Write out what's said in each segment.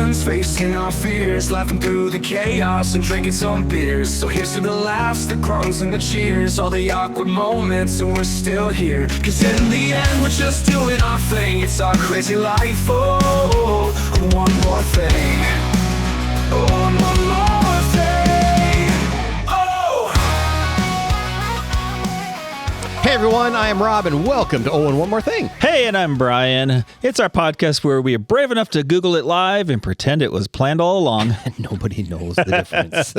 friends, facing our fears, laughing through the chaos and drinking some beers. So here's to the laughs, the crumbs and the cheers, all the awkward moments, and we're still here. Cause in the end we're just doing our thing. It's our crazy life, oh, one more thing. Oh, one more thing. Oh! Hey everyone, I am Rob and welcome to Oh and One More Thing. Hey, and I'm Brian. It's our podcast where we are brave enough to Google it live and pretend it was planned all along. Nobody knows the difference.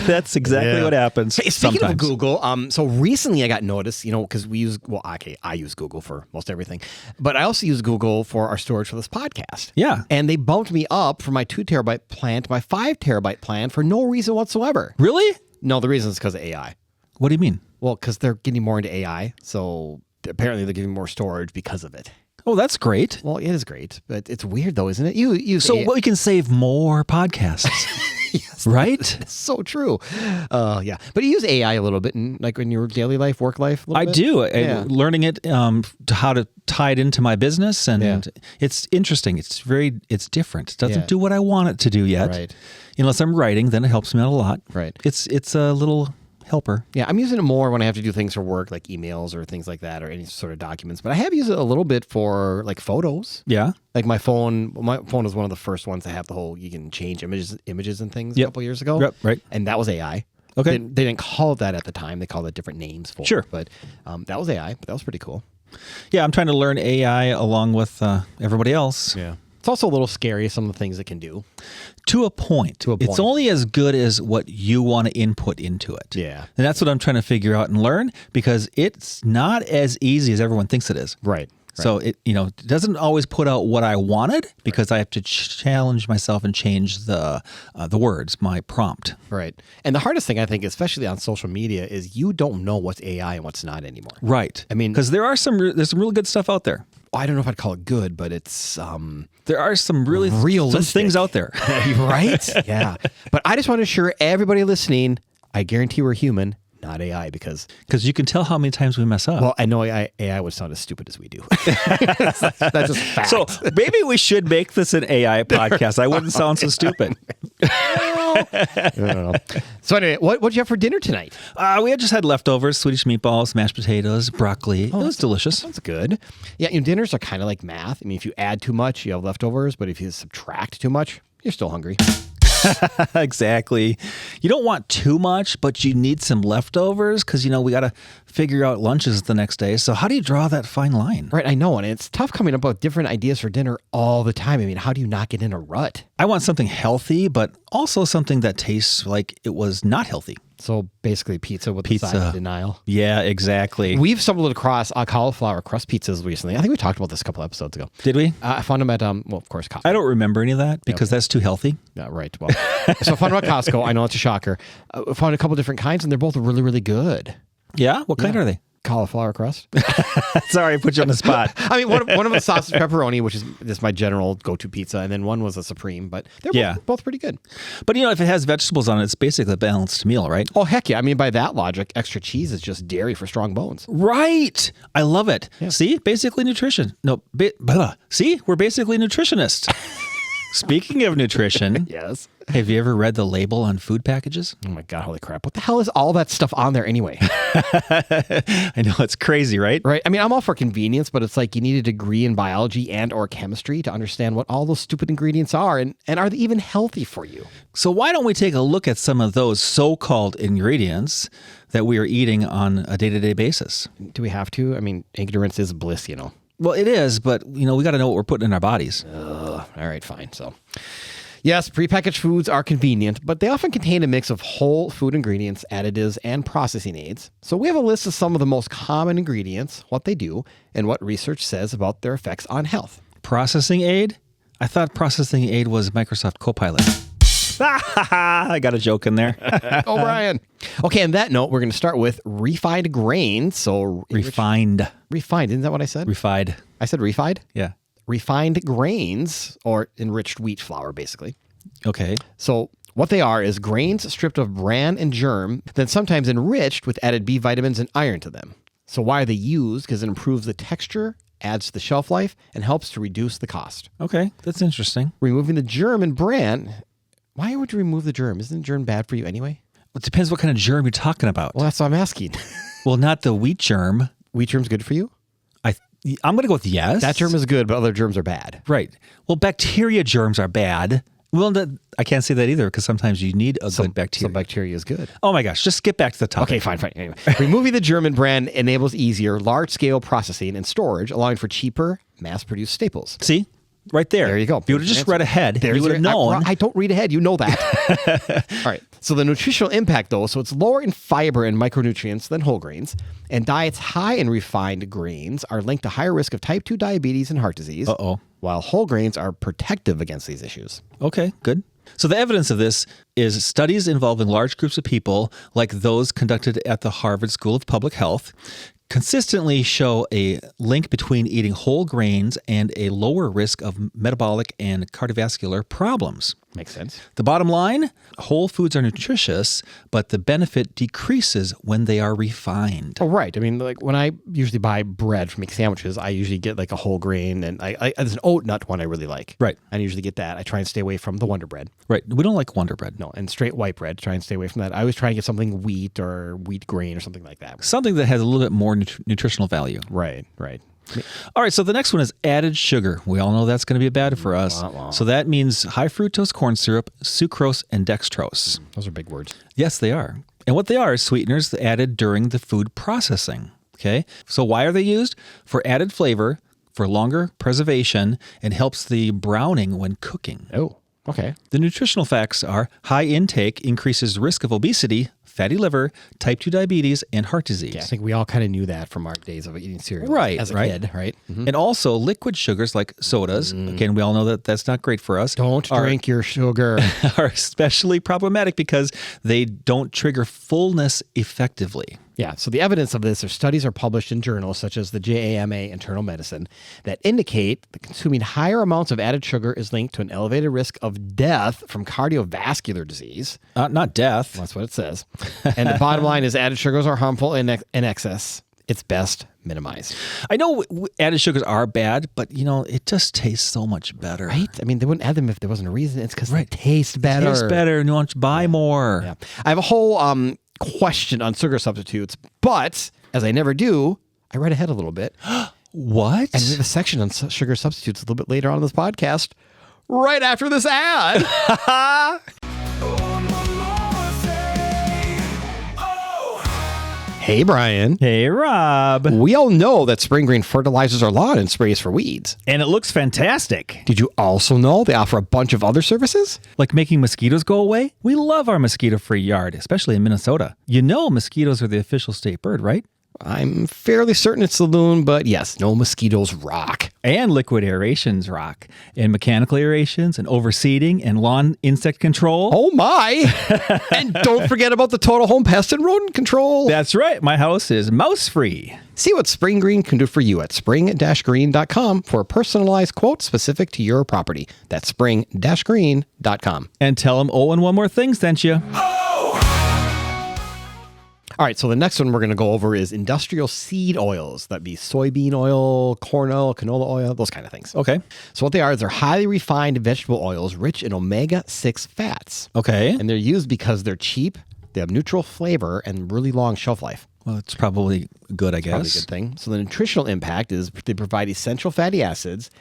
That's exactly what happens. Hey, speaking sometimes. of Google, so recently I got noticed, because we use, I use Google for most everything, but I also use Google for our storage for this podcast. Yeah. And they bumped me up from my 2 terabyte plan to my 5 terabyte plan for no reason whatsoever. Really? No, the reason is because of AI. What do you mean? Well, because they're getting more into AI, so apparently they're giving more storage because of it. Oh, that's great. Well, it is great, but it's weird though, isn't it? You So we can save more podcasts, yes, right? It's so true. Yeah, but you use AI a little bit in your daily life, work life. I do. Yeah. Learning it, to how to tie it into my business, and Yeah. it's interesting. It's different. It doesn't Yeah. do what I want it to do yet. Right. Unless I'm writing, then it helps me out a lot. Right. It's a little helper. Yeah, I'm using it more when I have to do things for work, like emails or things like that, or any sort of documents. But I have used it a little bit for like photos. Yeah. Like my phone is one of the first ones to have the whole you can change images and things Yep. a couple years ago. Yep, right. And that was AI. Okay. They didn't call it that at the time. They called it different names for Sure. it. But that was AI. But that was pretty cool. Yeah, I'm trying to learn AI along with everybody else. Yeah. It's also a little scary, some of the things it can do. To a point. To a point. It's only as good as what you want to input into it. Yeah. And that's what I'm trying to figure out and learn, because it's not as easy as everyone thinks it is. Right. So it doesn't always put out what I wanted, because I have to challenge myself and change the words, my prompt. Right. And the hardest thing, I think, especially on social media, is you don't know what's AI and what's not anymore. Right. I mean, because there's some really good stuff out there. I don't know if I'd call it good, but it's There are some really realistic some things out there. Right? Yeah. But I just want to assure everybody listening, I guarantee we're human, not AI, because Because you can tell how many times we mess up. well, I know AI would sound as stupid as we do. That's just fact. So maybe we should make this an AI podcast. I wouldn't sound so stupid. I don't know. So anyway, what'd you have for dinner tonight? We just had leftovers, Swedish meatballs, mashed potatoes, broccoli. It was delicious. That's good. Yeah, dinners are kind of like math. I mean, if you add too much, you have leftovers, but if you subtract too much, you're still hungry. Exactly. You don't want too much, but you need some leftovers because, we got to figure out lunches the next day. So how do you draw that fine line? Right, I know, and it's tough coming up with different ideas for dinner all the time. I mean, how do you not get in a rut? I want something healthy, but also something that tastes like it was not healthy. So basically pizza with the side of denial. Yeah, exactly. We've stumbled across cauliflower crust pizzas recently. I think we talked about this a couple episodes ago. Did we? I found them at, of course, Costco. I don't remember any of that because that's too healthy. Yeah, right. Well, so I found them at Costco. I know it's a shocker. I found a couple different kinds, and they're both really, really good. Yeah? What kind are they? Cauliflower crust. Sorry, I put you on the spot. I mean, one of them was sausage pepperoni, which is just my general go-to pizza, and then one was a supreme, but they're both pretty good. But if it has vegetables on it, it's basically a balanced meal, right? Oh, heck yeah. I mean, by that logic, extra cheese is just dairy for strong bones. Right. I love it. Yeah. See? Basically nutrition. No, see? We're basically nutritionists. Speaking of nutrition, Yes. Have you ever read the label on food packages? Oh my God, holy crap. What the hell is all that stuff on there anyway? I know, it's crazy, right? Right. I mean, I'm all for convenience, but it's like you need a degree in biology and or chemistry to understand what all those stupid ingredients are, and are they even healthy for you? So why don't we take a look at some of those so-called ingredients that we are eating on a day-to-day basis? Do we have to? I mean, ignorance is bliss, Well, it is, but, we got to know what we're putting in our bodies. All right, fine. So, yes, prepackaged foods are convenient, but they often contain a mix of whole food ingredients, additives, and processing aids. So we have a list of some of the most common ingredients, what they do, and what research says about their effects on health. Processing aid? I thought processing aid was Microsoft Copilot. I got a joke in there. Oh, Brian. Okay, on that note, we're going to start with refined grains. So Refined. Refined, isn't that what I said? Refined. I said refined? Yeah. Refined grains, or enriched wheat flour, basically. Okay. So what they are is grains stripped of bran and germ, then sometimes enriched with added B vitamins and iron to them. So why are they used? Because it improves the texture, adds to the shelf life, and helps to reduce the cost. Okay, that's interesting. Removing the germ and bran. Why would you remove the germ? Isn't germ bad for you anyway? It depends what kind of germ you're talking about. Well, that's what I'm asking. Well, not the wheat germ. Wheat germ's good for you? I'm going to go with yes. That germ is good, but other germs are bad. Right. Well, bacteria germs are bad. Well, I can't say that either because sometimes you need a good bacteria. Some bacteria is good. Oh my gosh, just skip back to the topic. Okay, fine. Anyway, removing the germ and bran enables easier, large-scale processing and storage, allowing for cheaper, mass-produced staples. See? Right there. There you go. If you would have just read ahead, you would have known. I don't read ahead. You know that. All right. So the nutritional impact, though, so it's lower in fiber and micronutrients than whole grains, and diets high in refined grains are linked to higher risk of type 2 diabetes and heart disease, while whole grains are protective against these issues. Okay, good. So the evidence of this is studies involving large groups of people, like those conducted at the Harvard School of Public Health, consistently show a link between eating whole grains and a lower risk of metabolic and cardiovascular problems. Makes sense. The bottom line, whole foods are nutritious, but the benefit decreases when they are refined. Oh, right. I mean, like when I usually buy bread for making sandwiches, I usually get like a whole grain, and there's an oat nut one I really like. Right. I usually get that. I try and stay away from the Wonder Bread. Right. We don't like Wonder Bread. No, and straight white bread. Try and stay away from that. I always try and get something wheat or wheat grain or something like that. Something that has a little bit more nutritional value. Right. All right, so the next one is added sugar. We all know that's going to be bad for us. So that means high fructose corn syrup, sucrose, and dextrose. Those are big words. Yes, they are. And what they are is sweeteners added during the food processing. Okay, so why are they used? For added flavor, for longer preservation, and helps the browning when cooking. Oh, okay. The nutritional facts are high intake increases risk of obesity, fatty liver, type 2 diabetes, and heart disease. Yeah, I think we all kind of knew that from our days of eating cereal as a kid, right? Mm-hmm. And also liquid sugars like sodas. Again, we all know that that's not great for us. Don't drink your sugar. Are especially problematic because they don't trigger fullness effectively. Yeah, so the evidence of this, or studies are published in journals such as the JAMA Internal Medicine that indicate that consuming higher amounts of added sugar is linked to an elevated risk of death from cardiovascular disease. Not death. That's what it says. And the bottom line is added sugars are harmful in excess. It's best minimized. I know added sugars are bad, but it just tastes so much better. Right? I mean, they wouldn't add them if there wasn't a reason. It's because they taste better. Tastes better and you want to buy more. Yeah. I have a whole question on sugar substitutes, but as I never do, I read ahead a little bit. What? And we have a section on sugar substitutes a little bit later on in this podcast, right after this ad. Hey, Brian. Hey, Rob. We all know that Spring Green fertilizes our lawn and sprays for weeds. And it looks fantastic. Did you also know they offer a bunch of other services? Like making mosquitoes go away? We love our mosquito-free yard, especially in Minnesota. Mosquitoes are the official state bird, right? I'm fairly certain it's the loon, but yes, no mosquitoes rock. And liquid aerations rock. And mechanical aerations and overseeding and lawn insect control. Oh my! And don't forget about the total home pest and rodent control. That's right. My house is mouse-free. See what Spring Green can do for you at spring-green.com for a personalized quote specific to your property. That's spring-green.com. And tell them and one more thing sent you. All right, so the next one we're going to go over is industrial seed oils. That'd be soybean oil, corn oil, canola oil, those kind of things. Okay. So what they are is they're highly refined vegetable oils rich in omega-6 fats. Okay. And they're used because they're cheap, they have neutral flavor, and really long shelf life. Well, it's probably good, I guess. Probably a good thing. So the nutritional impact is they provide essential fatty acids.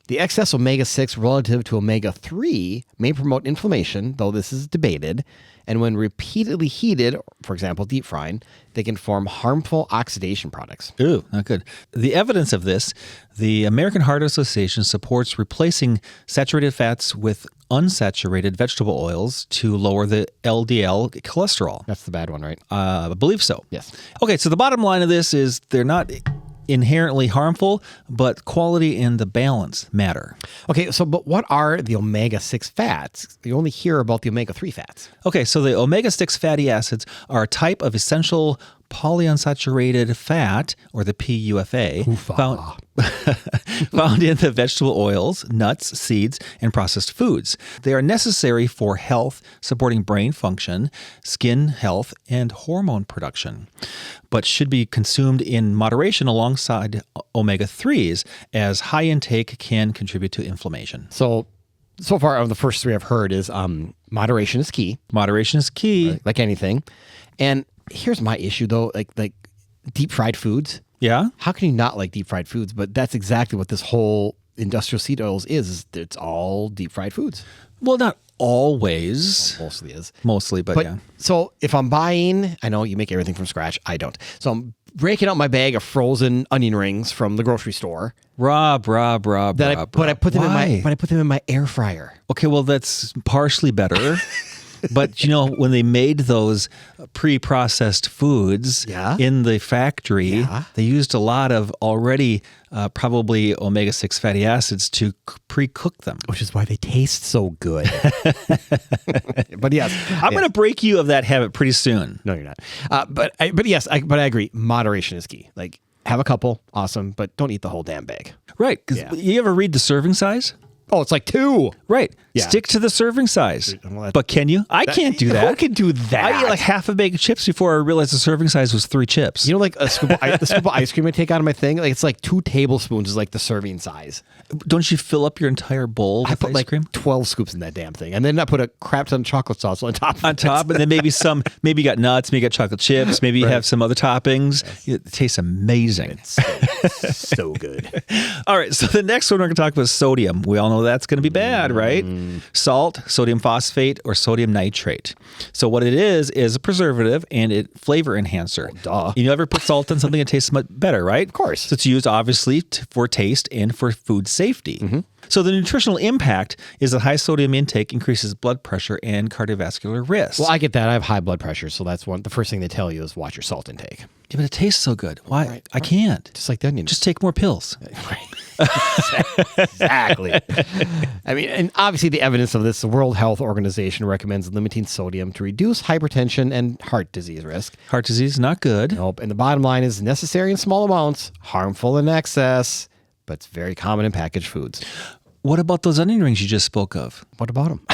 The excess omega-6 relative to omega-3 may promote inflammation, though this is debated. And when repeatedly heated, for example, deep frying, they can form harmful oxidation products. Ooh, not good. The evidence of this, the American Heart Association supports replacing saturated fats with unsaturated vegetable oils to lower the LDL cholesterol. That's the bad one, right? I believe so. Yes. Okay, so the bottom line of this is they're not inherently harmful, but quality and the balance matter. Okay, so but what are the omega-6 fats? You only hear about the omega-3 fats. Okay, so the omega-6 fatty acids are a type of essential polyunsaturated fat, or the PUFA, found in the vegetable oils, nuts, seeds, and processed foods. They are necessary for health, supporting brain function, skin health, and hormone production. but should be consumed in moderation alongside omega-3s, as high intake can contribute to inflammation. So far of the first three I've heard is moderation is key, Moderation is key. right? Like anything. And here's my issue though, like deep fried foods. Yeah? How can you not like deep fried foods? But that's exactly what this whole industrial seed oils is it's all deep fried foods. Well, not always. Mostly is. Mostly, but yeah. So if I'm buying, I know you make everything from scratch. I don't. So I'm breaking out my bag of frozen onion rings from the grocery store. Rob. But I put them in my air fryer. Okay, well, that's partially better. But, you know, when they made those pre-processed foods Yeah. in the factory, Yeah. they used a lot of already probably omega-6 fatty acids to pre-cook them. Which is why they taste so good. But yes, I'm going to break you of that habit pretty soon. No, you're not. But I agree. Moderation is key. Like, have a couple, awesome, but don't eat the whole damn bag. Right, because Yeah. you ever read the serving size? Oh, it's like 2. Right. Yeah. Stick to the serving size. Well, But can you? I can't do that. Who can do that? I ate like half a bag of chips before I realized the serving size was 3 chips. You know, like the scoop of ice cream I take out of my thing, like it's like 2 tablespoons is like the serving size. Don't you fill up your entire bowl I with put ice like cream? 12 scoops in that damn thing, and then I put a crap ton of chocolate sauce on top. On top, and then maybe maybe you got nuts, maybe you got chocolate chips, maybe you have some other toppings. It tastes amazing. So good. All right, so the next one we're going to talk about is sodium. We all know that's going to be bad, right? Salt, sodium phosphate, or sodium nitrate. So what it is a preservative and a flavor enhancer. Duh. You ever put salt on something, it tastes much better, right? Of course. So it's used obviously for taste and for food safety. So the nutritional impact is that high sodium intake increases blood pressure and cardiovascular risk. Well, I get that. I have high blood pressure, so that's the first thing they tell you is watch your salt intake. Yeah, but it tastes so good. Why? I can't. Just like the onion. Just take more pills. Exactly. I mean, and obviously the evidence of this, the World Health Organization recommends limiting sodium to reduce hypertension and heart disease risk. Heart disease, not good. Nope. And the bottom line is necessary in small amounts, harmful in excess, but it's very common in packaged foods. What about those onion rings you just spoke of? What about them?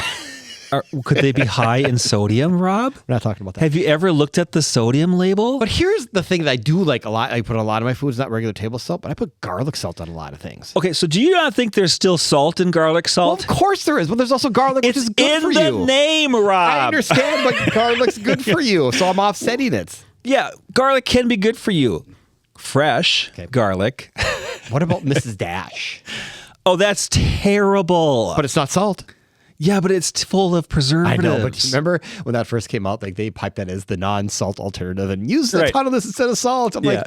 Could they be high in sodium, Rob? We're not talking about that. Have you ever looked at the sodium label? But here's the thing that I do like a lot. I put on a lot of my foods, not regular table salt, but I put garlic salt on a lot of things. Okay, so do you not think there's still salt in garlic Well, salt? of course there is, but there's also garlic, which It's is good in for the you. name, Rob. I understand, but garlic's good for you, so I'm offsetting it. Yeah, garlic can be good for you. Fresh garlic. What about Mrs. Dash? Oh, that's terrible. But it's not salt. Yeah, but it's full of I preservatives. know, but remember when that first came out, like they piped that as the non-salt alternative and used a Right. ton of this instead of salt. I'm Yeah. like,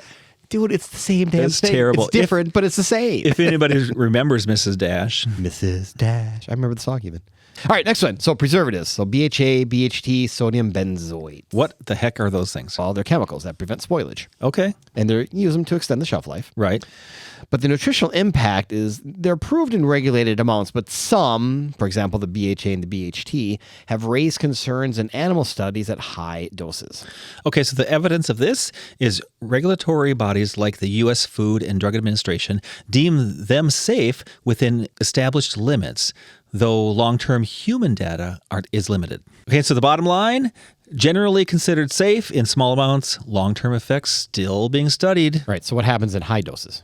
dude, it's the same damn It's thing. terrible. It's different, but it's the same. If anybody remembers Mrs. Dash. Mrs. Dash. I remember the song even. All right, next one. So preservatives. So BHA, BHT, sodium benzoate. What the heck are those things? All they're chemicals that prevent spoilage. Okay, And they use them to extend the shelf life. right. But the nutritional impact is they're approved in regulated amounts, but some, for example, the BHA and the BHT, have raised concerns in animal studies at high doses. Okay, so the evidence of this is regulatory bodies like the U.S. Food and Drug Administration deem them safe within established limits, though long-term human data is limited. Okay, so the bottom line, generally considered safe in small amounts, long-term effects still being studied. Right. So what happens in high doses?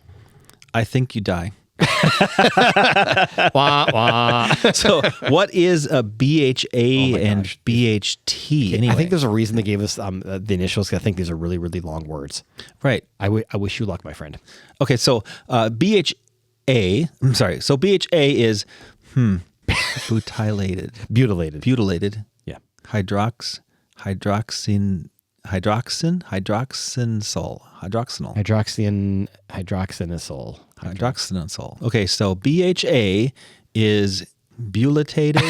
I think you die. Wah, wah. So what is a BHA and BHT anyway? I think there's a reason they gave us the initials. 'Cause I think these are really, really long words. Right. I wish you luck, my friend. Okay, so BHA, I'm sorry. So BHA is butylated. Butylated. Yeah. Hydroxynsol. Hydroxynisol. Okay, so BHA is butylated.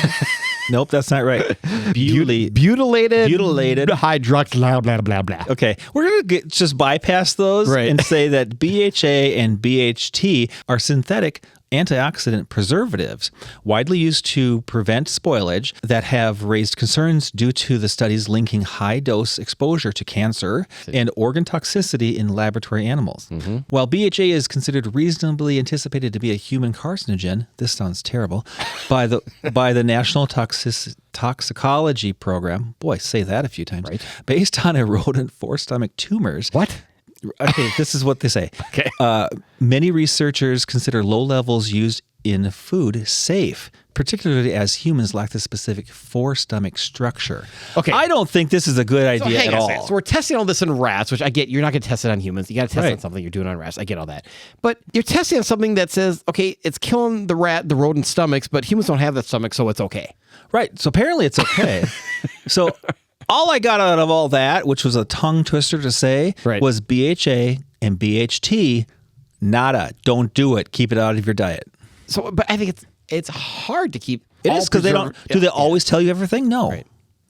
Nope, that's not right. Butylated. Hydrox. Blah blah blah blah. Okay, we're going to just bypass those and say that BHA and BHT are synthetic antioxidant preservatives widely used to prevent spoilage that have raised concerns due to the studies linking high-dose exposure to cancer and organ toxicity in laboratory animals. While BHA is considered reasonably anticipated to be a human carcinogen, this sounds terrible, by the National Toxicology Program, boy, say that a few times, based on a rodent forestomach tumors. What? Okay, this is what they say. Okay. Many researchers consider low levels used in food safe, particularly as humans lack the specific forestomach structure. Okay. I don't think this is a good So idea hang at on a all. second. So we're testing all this in rats, which I get. You're not going to test it on humans. You got to test it on Right. something. You're doing it on rats. I get all that. But you're testing on something that says, okay, it's killing the rodent stomachs, but humans don't have that stomach, so it's okay. Right. So apparently it's okay. So all I got out of all that, which was a tongue twister to say, Right. was BHA and BHT. Nada. Don't do it. Keep it out of your diet. So, but I think it's hard to keep. It all is because they don't. preserved- Do they always tell you everything? No. Right.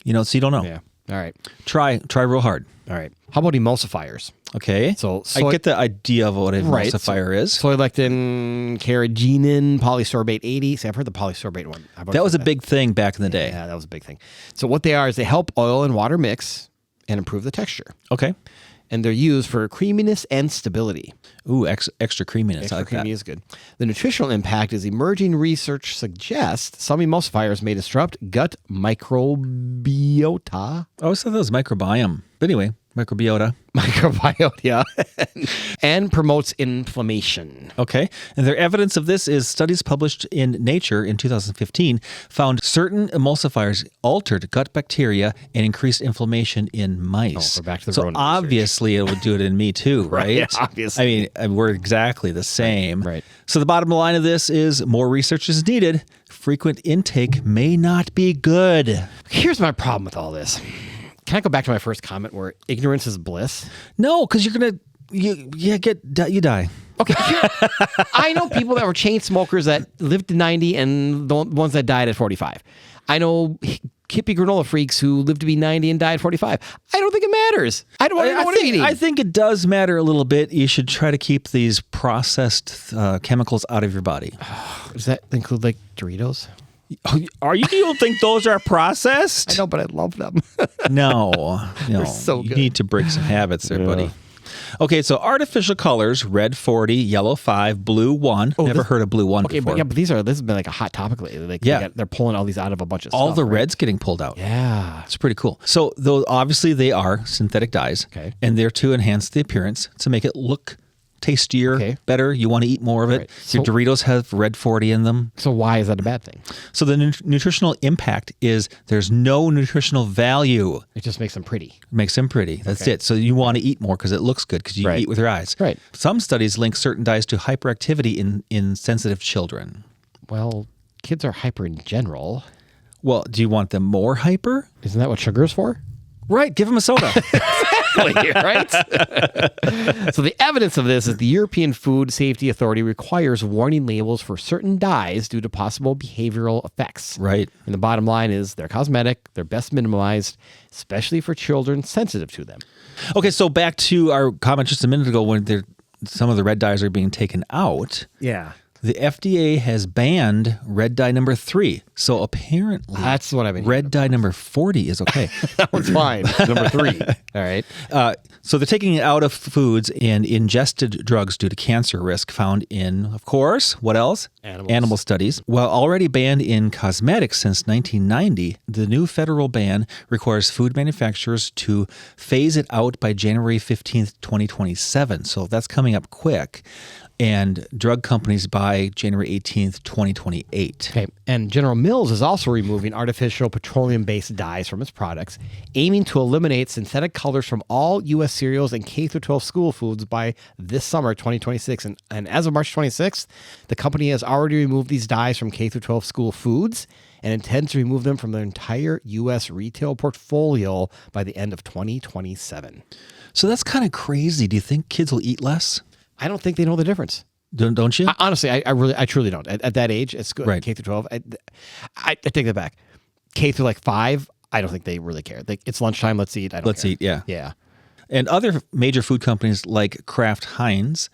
So you don't know. Yeah. All right. Try real hard. All right. How about emulsifiers? Okay. So I get the idea of what an Right. emulsifier is. Soy lectin, carrageenan, polysorbate 80. See, I've heard the polysorbate one. How about That was a big thing back in the day. Yeah, that was a big thing. So what they are is they help oil and water mix and improve the texture. Okay. And they're used for creaminess and stability. Ooh, extra creaminess. Extra I like creamy that. is good. The nutritional impact is emerging research suggests some emulsifiers may disrupt gut microbiota. I always thought that was microbiome. But anyway, microbiota. Microbiota, and promotes inflammation. Okay. And their evidence of this is studies published in Nature in 2015 found certain emulsifiers altered gut bacteria and increased inflammation in mice. Oh, we're back to the so rodent research. obviously it would do it in me too, right? Yeah, obviously. I mean, we're exactly the same. Right. So the bottom line of this is more research is needed. Frequent intake may not be good. Here's my problem with all this. Can I go back to my first comment where ignorance is bliss? No, because you're going to, you die. Okay, I know people that were chain smokers that lived to 90 and the ones that died at 45. I know hippie granola freaks who lived to be 90 and died at 45. I don't think it matters. I don't know what I'm eating. I think it does matter a little bit. You should try to keep these processed chemicals out of your body. Does that include like Doritos? You don't think those are processed? I know, but I love them. No. so You good. need to break some habits there, buddy. Okay, so artificial colors, red 40, yellow 5, blue 1. Never heard of blue 1 Okay, before. but this has been like a hot topic lately. Like, Yeah. they're pulling all these out of a bunch of All stuff. the right? red's getting pulled out. Yeah. It's pretty cool. So, though obviously they are synthetic dyes, Okay. and they're to enhance the appearance, to make it look tastier, Okay. better. You want to eat more of it. Right. Your So- Doritos have red 40 in them. So why is that a bad thing? So the nutritional impact is there's no nutritional value. It just makes them pretty. Makes them pretty. That's Okay. it. So you want to eat more because it looks good because you Right. eat with your eyes. Right. Some studies link certain dyes to hyperactivity in sensitive children. Well, kids are hyper in general. Well, do you want them more hyper? Isn't that what sugar is for? Right. Give them a soda. Right? So the evidence of this is the European Food Safety Authority requires warning labels for certain dyes due to possible behavioral effects. Right. And the bottom line is they're cosmetic, they're best minimized, especially for children sensitive to them. Okay. So back to our comment just a minute ago when some of the red dyes are being taken out. Yeah. The FDA has banned red dye number 3. So apparently, That's what I've been red dye number 40 is okay. That one's fine. Number 3. All right. So they're taking it out of foods and ingested drugs due to cancer risk found in, of course, what else? Animals. Animal studies. While already banned in cosmetics since 1990, the new federal ban requires food manufacturers to phase it out by January 15th, 2027. So that's coming up quick. And drug companies by January 18th, 2028. Okay. And General Mills is also removing artificial petroleum-based dyes from its products, aiming to eliminate synthetic colors from all U.S. cereals and K-12 school foods by this summer, 2026. And as of March 26th, the company has already removed these dyes from K-12 school foods and intends to remove them from their entire U.S. retail portfolio by the end of 2027. So that's kind of crazy. Do you think kids will eat less? I don't think they know the difference. Don't you? Honestly, I truly don't. At that age, it's good. Right. K through 12. I take that back. K through like 5, I don't think they really care. Like, it's lunchtime. Let's eat. I don't Let's care. eat, yeah. Yeah. And other major food companies like Kraft Heinz,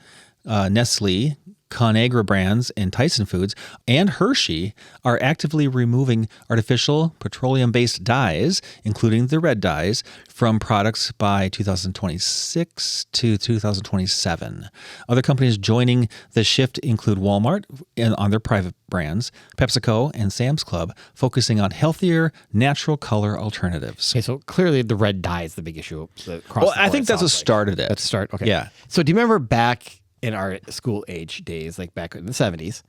Nestle, Conagra Brands and Tyson Foods and Hershey are actively removing artificial petroleum-based dyes, including the red dyes, from products by 2026 to 2027. Other companies joining the shift include Walmart and on their private brands, PepsiCo, and Sam's Club, focusing on healthier, natural color alternatives. Okay, so clearly the red dye is the big issue. Well, I think that's what started it. That's the start. Okay. Yeah. So do you remember back in our school age days, like back in the 70s,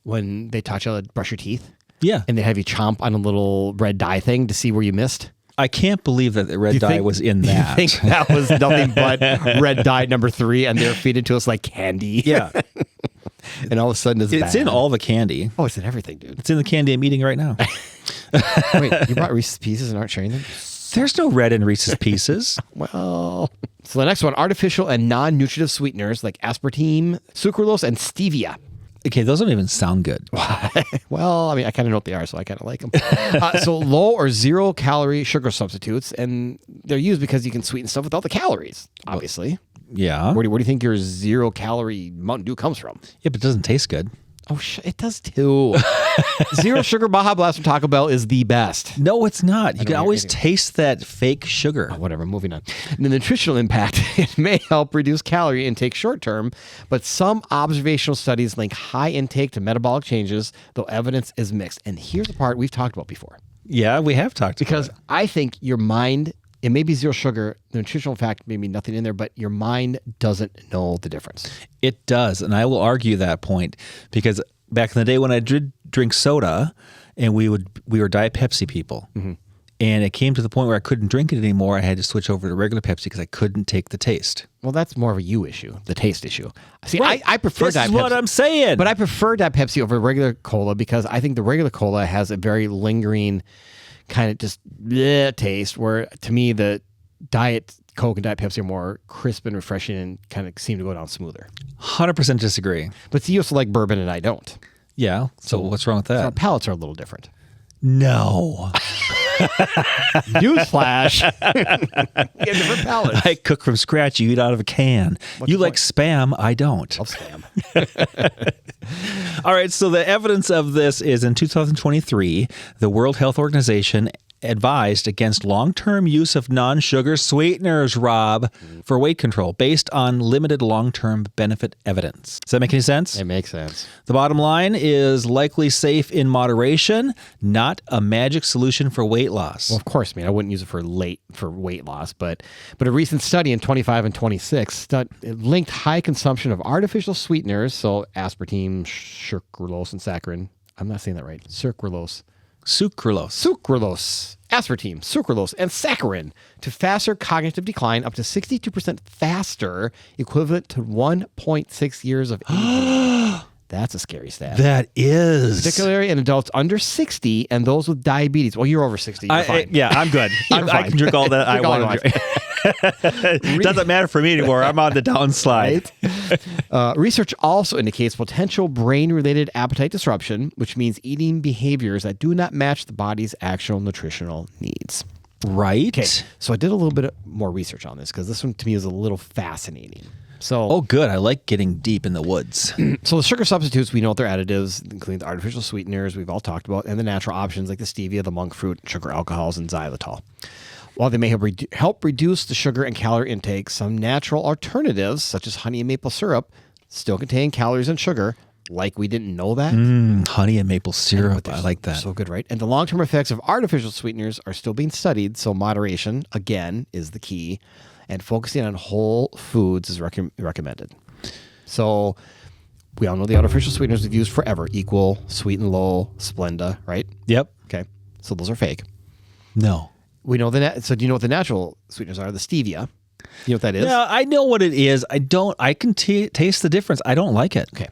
when they taught you how to brush your teeth? Yeah. And they have you chomp on a little red dye thing to see where you missed? I can't believe that the red dye was in that. You think that was nothing but red dye number 3 and they're feeding to us like candy? Yeah. And all of a sudden it's It's bad. in all the candy. Oh, it's in everything, dude. It's in the candy I'm eating right now. Wait, you brought Reese's Pieces and aren't sharing them? There's no red in Reese's Pieces. Well, so the next one, artificial and non-nutritive sweeteners like aspartame, sucralose, and stevia. Okay, those don't even sound good. Well, I mean, I kind of know what they are, so I kind of like them. So low or zero calorie sugar substitutes, and they're used because you can sweeten stuff without the calories, obviously. Yeah. Where do you think your 0 calorie Mountain Dew comes from? Yeah, but it doesn't taste good. Oh, it does too. Zero sugar Baja Blast from Taco Bell is the best. No, it's not. You can know always anything. taste that fake sugar. Whatever, moving on. The nutritional impact, it may help reduce calorie intake short term, but some observational studies link high intake to metabolic changes, though evidence is mixed. And here's the part we've talked about before. Yeah, we have talked Because about it. I think your mind, it may be zero sugar, the nutritional fact may be nothing in there, but your mind doesn't know the difference. It does, and I will argue that point because back in the day when I did drink soda, and we were Diet Pepsi people, and it came to the point where I couldn't drink it anymore. I had to switch over to regular Pepsi because I couldn't take the taste. Well, that's more of a you issue, the taste issue. See, Right. I prefer This Diet is what Pepsi. I'm saying. But I prefer Diet Pepsi over regular cola because I think the regular cola has a very lingering kind of just bleh taste, where to me the Diet Coke and Diet Pepsi are more crisp and refreshing and kind of seem to go down smoother. 100% disagree. But you also like bourbon and I don't. Yeah. So what's wrong with So our that? palates are a little different. No. Newsflash. We have different palates. I cook from scratch. You eat out of a can. You the like spam. I don't. Love spam. All right. So the evidence of this is in 2023, the World Health Organization advised against long-term use of non-sugar sweeteners, Rob, for weight control based on limited long-term benefit evidence. Does that make any sense? It makes sense. The bottom line is likely safe in moderation, not a magic solution for weight loss. Well, of course, I wouldn't use it for weight loss, but a recent study in 25 and 26 it linked high consumption of artificial sweeteners, so aspartame, sucralose, and saccharin. I'm not saying that right. Sucralose, aspartame, sucralose, and saccharin to faster cognitive decline, up to 62% faster, equivalent to 1.6 years of aging. That's a scary stat. That is. Particularly in adults under 60 and those with diabetes. Well, you're over 60. You're fine. Yeah, I'm good. You're I fine. can drink all that I Drink all want you to drink. It doesn't matter for me anymore. I'm on the downslide. Research also indicates potential brain-related appetite disruption, which means eating behaviors that do not match the body's actual nutritional needs. Right? Okay, so I did a little bit more research on this because this one to me is a little fascinating. So, Oh, good. I like getting deep in the woods. So the sugar substitutes, we know what their additives, including the artificial sweeteners we've all talked about, and the natural options like the stevia, the monk fruit, sugar alcohols, and xylitol. While they may help reduce the sugar and calorie intake, some natural alternatives, such as honey and maple syrup, still contain calories and sugar. Like we didn't know that. Honey and maple syrup. I like that. So good, right? And the long-term effects of artificial sweeteners are still being studied, so moderation, again, is the key. And focusing on whole foods is recommended. So we all know the artificial sweeteners we've used forever. Equal, Sweet and Low, Splenda, right? Yep. Okay. So those are fake. No. We know so do you know what the natural sweeteners are? The stevia. You know what that is? Yeah, I know what it is. I can taste the difference. I don't like it. Okay.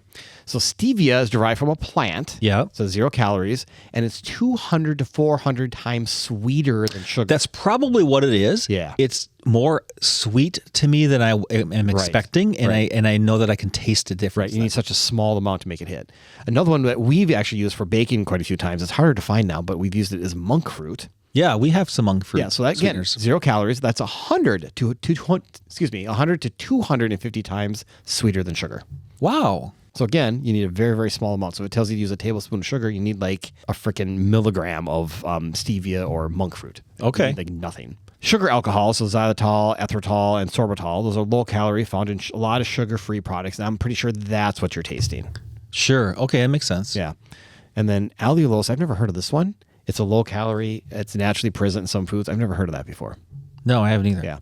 So stevia is derived from a plant. Yeah. So 0 calories, and it's 200 to 400 times sweeter than sugar. That's probably what it is. Yeah. It's more sweet to me than I am expecting, and Right. I know that I can taste the difference. Right, you need such a small amount to make it hit. Another one that we've actually used for baking quite a few times, it's harder to find now, but we've used it, is monk fruit. Yeah, we have some monk fruit. Yeah, so that again, sweeteners. 0 calories. That's 100 to 250 times sweeter than sugar. Wow. So again, you need a very, very small amount. So it tells you to use a tablespoon of sugar. You need like a freaking milligram of stevia or monk fruit. Okay. You need, like nothing. Sugar alcohol, so xylitol, erythritol, and sorbitol, those are low calorie, found in a lot of sugar-free products. And I'm pretty sure that's what you're tasting. Sure. Okay, that makes sense. Yeah. And then allulose, I've never heard of this one. It's a low calorie. It's naturally present in some foods. I've never heard of that before. No, I haven't either. Yeah.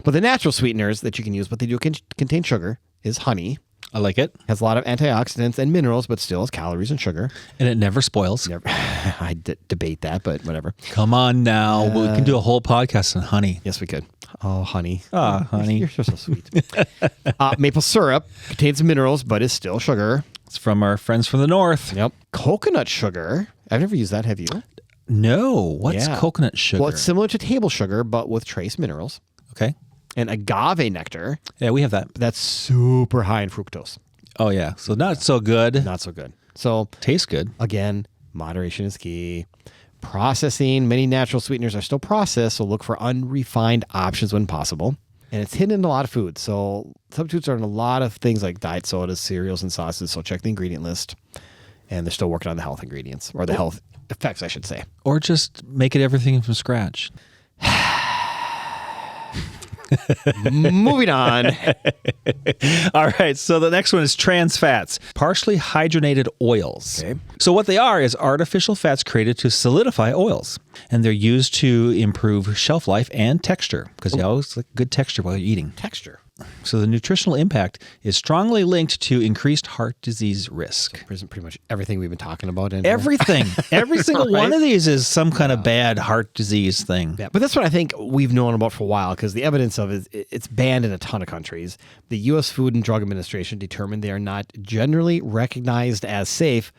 But the natural sweeteners that you can use, but they do contain sugar, is honey. I like it. Has a lot of antioxidants and minerals, but still has calories and sugar. And it never spoils. Never, I debate that, but whatever. Come on now. We can do a whole podcast on honey. Yes, we could. Oh, honey. Ah, honey. You're so sweet. Maple syrup contains minerals, but is still sugar. It's from our friends from the north. Yep. Coconut sugar. I've never used that. Have you? No. What's Yeah. coconut sugar? Well, it's similar to table sugar, but with trace minerals. Okay. And agave nectar. Yeah, we have that. That's super high in fructose. Oh, yeah. So not so good. Not so good. So Tastes good. again, moderation is key. Processing. Many natural sweeteners are still processed, so look for unrefined options when possible. And it's hidden in a lot of foods. So substitutes are in a lot of things like diet sodas, cereals, and sauces. So check the ingredient list. And they're still working on the health ingredients, or the health effects, I should say. Or just make it everything from scratch. Moving on. All right. So the next one is trans fats, partially hydrogenated oils. Okay. So what they are is artificial fats created to solidify oils. And they're used to improve shelf life and texture because you always like good texture while you're eating. Texture. So the nutritional impact is strongly linked to increased heart disease risk. Pretty much everything we've been talking about. In Everything. Every single one Right? of these is some kind of bad heart disease thing. Yeah, but that's what I think we've known about for a while because the evidence of it's banned in a ton of countries. The U.S. Food and Drug Administration determined they are not generally recognized as safe,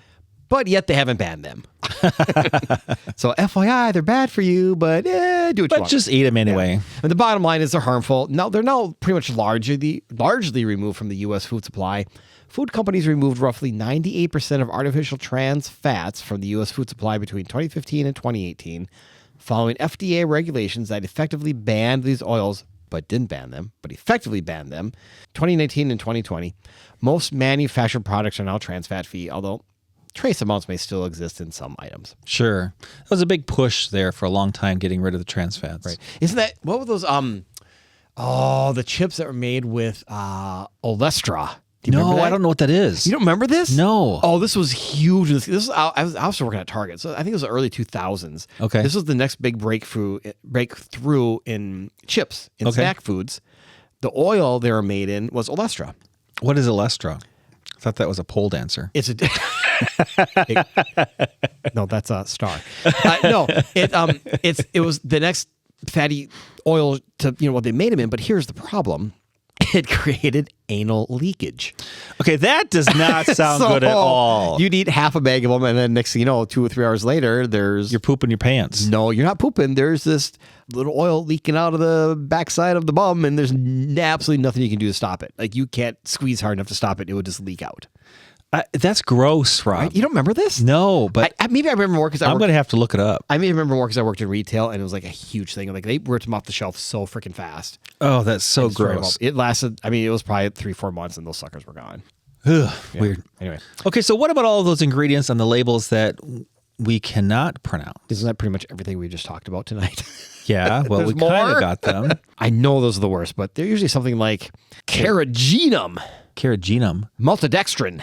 but yet they haven't banned them. So FYI, they're bad for you, but do what you But want. just eat them anyway. Yeah. And the bottom line is they're harmful. Now they're now pretty much largely removed from the U.S. food supply. Food companies removed roughly 98% of artificial trans fats from the U.S. food supply between 2015 and 2018, following FDA regulations that effectively banned these oils, but didn't ban them, but effectively banned them. 2019 and 2020, most manufactured products are now trans fat free, although trace amounts may still exist in some items. Sure. That was a big push there for a long time, getting rid of the trans fats. Right. Isn't that, what were those, the chips that were made with Olestra? Do you remember No, that? I don't know what that is. You don't remember this? No. Oh, this was huge. I was also working at Target, so I think it was the early 2000s. Okay. This was the next big breakthrough in chips, in Okay. snack foods. The oil they were made in was Olestra. What is Olestra? I thought that was a pole dancer. It's a no, that's a star. No, it was the next fatty oil to what they made them in. But here's the problem: it created anal leakage. Okay, that does not sound So, good at all. You'd eat half a bag of them, and then next thing you know, 2 or 3 hours later, You're pooping your pants. no, you're not pooping. There's this little oil leaking out of the backside of the bum, and there's absolutely nothing you can do to stop it. Like you can't squeeze hard enough to stop it; it would just leak out. That's gross, Rob. You don't remember this? No, but Maybe I remember more because I'm going to have to look it up. I may remember more because I worked in retail, and it was like a huge thing. Like they ripped them off the shelf so freaking fast. Oh, that's so Destroyed them all. gross. It lasted. I mean, it was probably 3-4 months, and those suckers were gone. Ugh, Yeah. Weird. Anyway, Okay, so what about all of those ingredients on the labels that we cannot pronounce? isn't that pretty much everything we just talked about tonight? Yeah, well, we There's kind more? of got them. I know those are the worst, but they're usually something like carrageenum, Carrageenum. maltodextrin.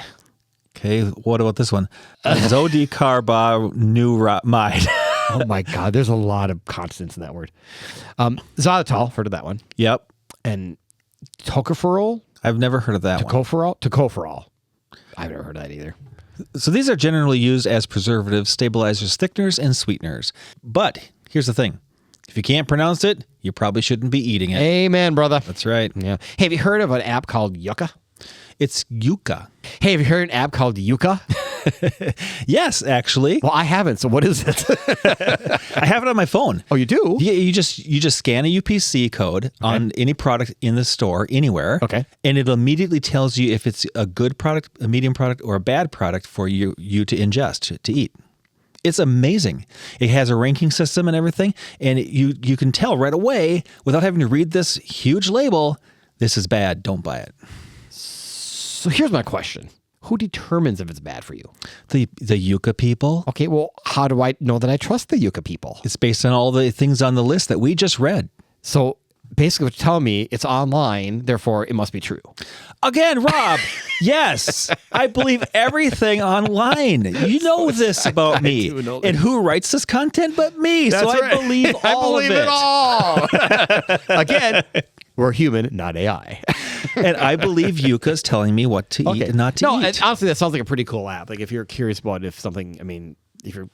Okay, what about this one? Zodicarboneuramide. Oh my God, there's a lot of consonants in that word. Xylitol, heard of that one, Yep. and tocopherol, I've never heard of that one. tocopherol. I've never heard of that either. So these are generally used as preservatives, stabilizers, thickeners, and sweeteners. But here's the thing. If you can't pronounce it, you probably shouldn't be eating it. Amen, brother. That's right. Yeah. Hey, have you heard of an app called Yucca? It's yucca. Hey, have you heard of an app called Yucca? Yes, actually. Well, I haven't. So what is it? I have it on my phone. Oh, you do? Yeah, you just scan a UPC code on any product in the store anywhere. Okay. And it immediately tells you if it's a good product, a medium product, or a bad product for you to ingest, to eat. It's amazing. It has a ranking system and everything, and you can tell right away without having to read this huge label, this is bad, don't buy it. So here's my question. Who determines if it's bad for you? The yucca people. Okay, well, how do I know that I trust the yucca people? It's based on all the things on the list that we just read. So basically what you're telling me, it's online, therefore it must be true. Again, Rob, yes, I believe everything online. You know this about me. do know And this. who writes this content but me? So I right. believe all of it. all. Again, we're human, not AI. And I believe Yuka's telling me what to eat and not to eat. And honestly, that sounds like a pretty cool app. Like if you're curious about if something, if you're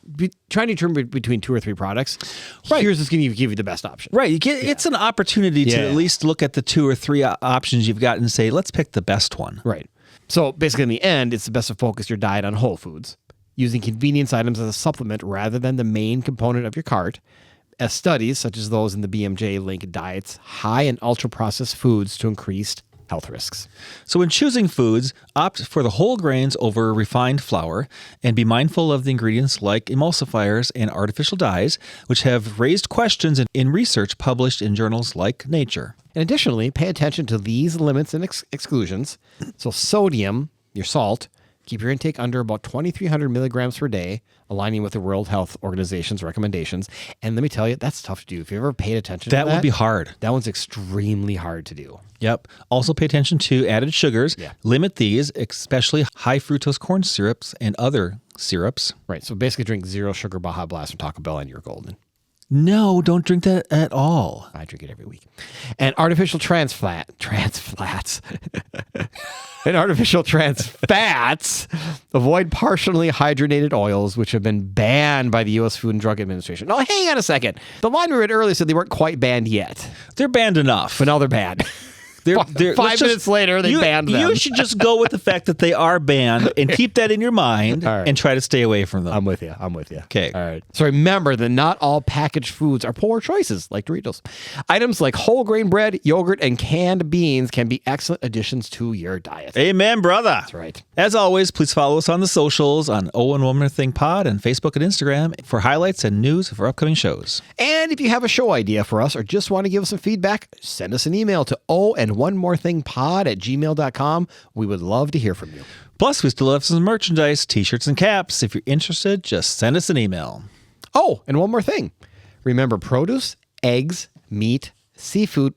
trying to determine between 2 or 3 products, here's just going to give you the best option. Right. It's an opportunity to Yeah. at least look at the 2 or 3 options you've got and say, let's pick the best one. Right. So basically, in the end, it's best to focus your diet on whole foods, using convenience items as a supplement rather than the main component of your cart, as studies, such as those in the BMJ, link diets high in ultra-processed foods to increased health risks. So when choosing foods, opt for the whole grains over refined flour and be mindful of the ingredients like emulsifiers and artificial dyes, which have raised questions in research published in journals like Nature. And additionally, pay attention to these limits and exclusions. So sodium, your salt, keep your intake under about 2,300 milligrams per day, aligning with the World Health Organization's recommendations. And let me tell you, that's tough to do. If you ever paid attention to that, Would be hard. That one's extremely hard to do. Yep. Also pay attention to added sugars. Yeah. Limit these, especially high fructose corn syrups and other syrups. Right. So basically drink 0 sugar Baja Blast from Taco Bell and you're golden. No, don't drink that at all. I drink it every week. And artificial trans fats. And artificial trans fats. Avoid partially hydrogenated oils, which have been banned by the U.S. Food and Drug Administration. Oh, hang on a second. The line we read earlier said they weren't quite banned yet, They're banned enough. but now they're banned. They're 5 minutes later, they banned them. You should just go with the fact that they are banned and keep that in your mind All right. and try to stay away from them. I'm with you. Okay. All right. So remember that not all packaged foods are poor choices, like Doritos. Items like whole grain bread, yogurt, and canned beans can be excellent additions to your diet. Amen, brother. That's right. As always, please follow us on the socials on Oh and One More Thing Pod and Facebook and Instagram for highlights and news for upcoming shows. And if you have a show idea for us or just want to give us some feedback, send us an email to ohandOneMoreThingPod@gmail.com. We would love to hear from you. Plus, we still have some merchandise, t-shirts, and caps. If you're interested, just send us an email. Oh, and one more thing. Remember, produce, eggs, meat, seafood,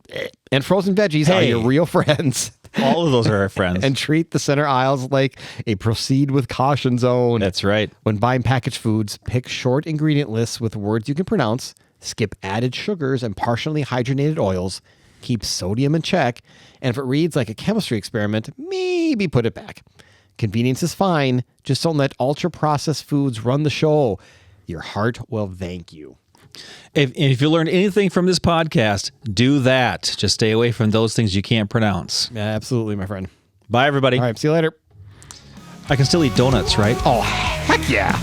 and frozen veggies are your real friends. All of those are our friends. And treat the center aisles like a proceed with caution zone. That's right. When buying packaged foods, pick short ingredient lists with words you can pronounce, skip added sugars and partially hydrogenated oils, keep sodium in check, and if it reads like a chemistry experiment, maybe put it back. Convenience is fine. Just don't let ultra-processed foods run the show. Your heart will thank you. If you learned anything from this podcast, do that. Just stay away from those things you can't pronounce. Yeah, absolutely, my friend. Bye, everybody. All right, see you later. I can still eat donuts, right? Oh, heck yeah.